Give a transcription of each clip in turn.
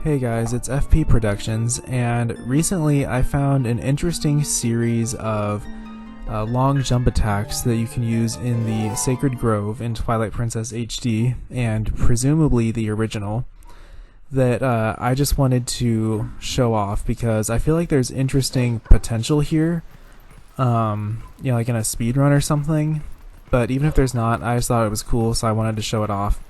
Hey guys, it's FP Productions, and recently I found an interesting series of long jump attacks that you can use in the Sacred Grove in Twilight Princess HD, and presumably the original, that I just wanted to show off because I feel like there's interesting potential here, like in a speedrun or something, but even if there's not, I just thought it was cool, so I wanted to show it off.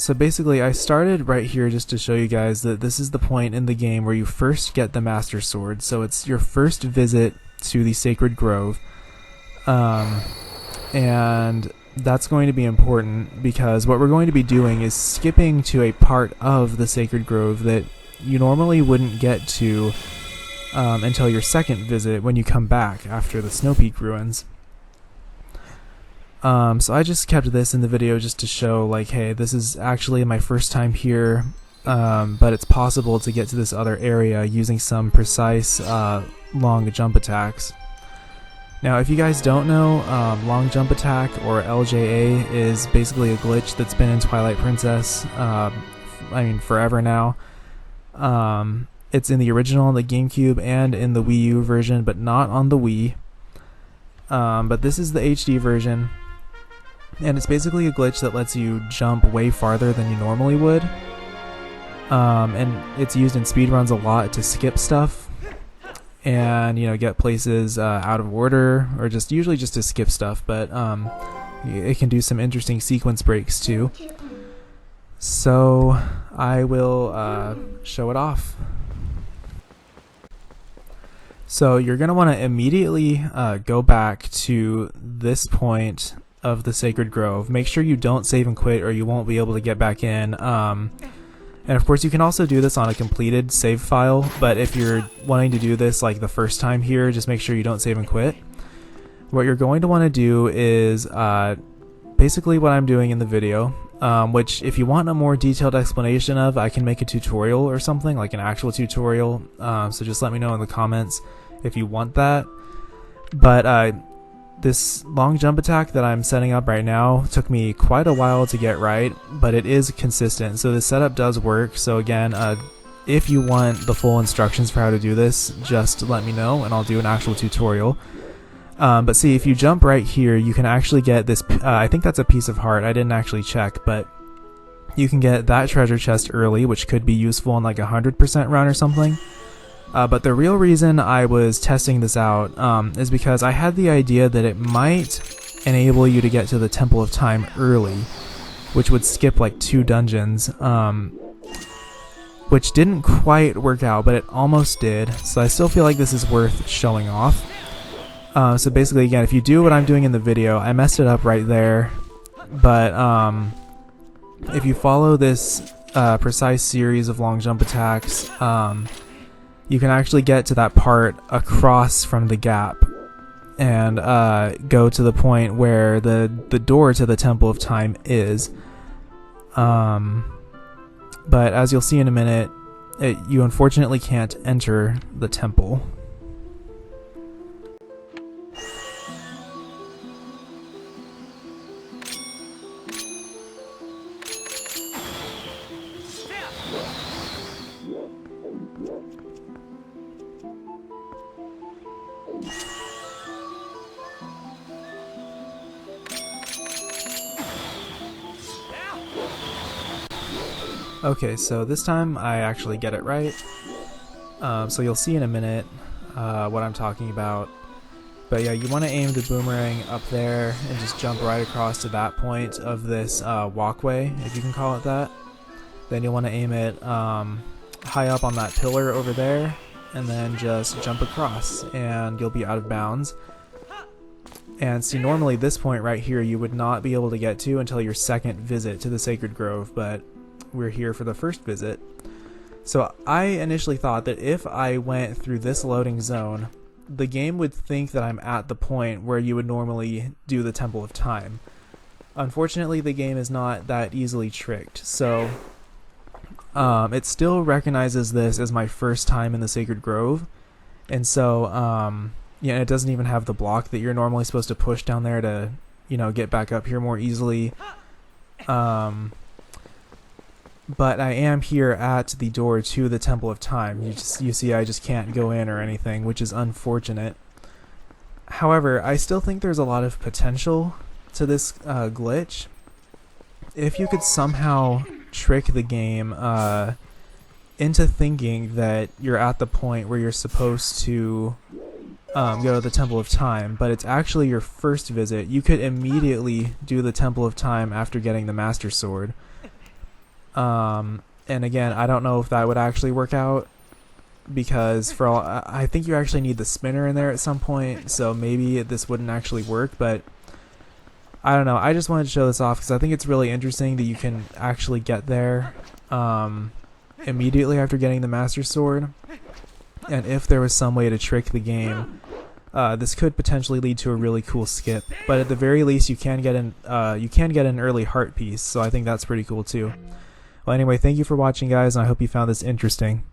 So basically I started right here just to show you guys that this is the point in the game where you first get the Master Sword. So it's your first visit to the Sacred Grove. And that's going to be important because what we're going to be doing is skipping to a part of the Sacred Grove that you normally wouldn't get to until your second visit when you come back after the Snow Peak ruins. So I just kept this in the video just to show, like, hey, this is actually my first time here, but it's possible to get to this other area using some precise long jump attacks. Now, if you guys don't know, long jump attack, or LJA, is basically a glitch that's been in Twilight Princess, forever now. It's in the original, the GameCube, and in the Wii U version, but not on the Wii. But this is the HD version. And it's basically a glitch that lets you jump way farther than you normally would. And it's used in speedruns a lot to skip stuff and, get places out of order, or usually just to skip stuff, but it can do some interesting sequence breaks too. So I will show it off. So you're going to want to immediately go back to this point of the Sacred Grove. Make sure you don't save and quit or you won't be able to get back in. And of course you can also do this on a completed save file, but if you're wanting to do this like the first time here, just make sure you don't save and quit. What you're going to want to do is basically what I'm doing in the video, which if you want a more detailed explanation of, I can make a tutorial or something, like an actual tutorial, so just let me know in the comments if you want that. But this long jump attack that I'm setting up right now took me quite a while to get right, but it is consistent, so the setup does work. So again, if you want the full instructions for how to do this, just let me know and I'll do an actual tutorial. But see, if you jump right here, you can actually get this, I think that's a piece of heart, I didn't actually check, but you can get that treasure chest early, which could be useful in like a 100% run or something. But the real reason I was testing this out is because I had the idea that it might enable you to get to the Temple of Time early, which would skip like 2 dungeons, which didn't quite work out, but it almost did, so I still feel like this is worth showing off. So basically, again, if you do what I'm doing in the video, I messed it up right there, but if you follow this precise series of long jump attacks, you can actually get to that part across from the gap and go to the point where the door to the Temple of Time is. But as you'll see in a minute, you unfortunately can't enter the temple. Okay, so this time I actually get it right. So you'll see in a minute what I'm talking about. But yeah, you want to aim the boomerang up there and just jump right across to that point of this walkway, if you can call it that. Then you'll want to aim it high up on that pillar over there, and then just jump across, and you'll be out of bounds. And see, normally this point right here you would not be able to get to until your second visit to the Sacred Grove, but we're here for the first visit. So I initially thought that if I went through this loading zone, the game would think that I'm at the point where you would normally do the Temple of Time. Unfortunately, the game is not that easily tricked, so it still recognizes this as my first time in the Sacred Grove, and so it doesn't even have the block that you're normally supposed to push down there to, get back up here more easily. but I am here at the door to the Temple of Time. You see I just can't go in or anything, which is unfortunate. However, I still think there's a lot of potential to this glitch. If you could somehow trick the game into thinking that you're at the point where you're supposed to go to the Temple of Time, but it's actually your first visit, you could immediately do the Temple of Time after getting the Master Sword. And again, I don't know if that would actually work out, because I think you actually need the spinner in there at some point, so maybe this wouldn't actually work, but I don't know. I just wanted to show this off because I think it's really interesting that you can actually get there immediately after getting the Master Sword, and if there was some way to trick the game, this could potentially lead to a really cool skip. But at the very least, you can get an early heart piece, so I think that's pretty cool too. Well, anyway, thank you for watching, guys, and I hope you found this interesting.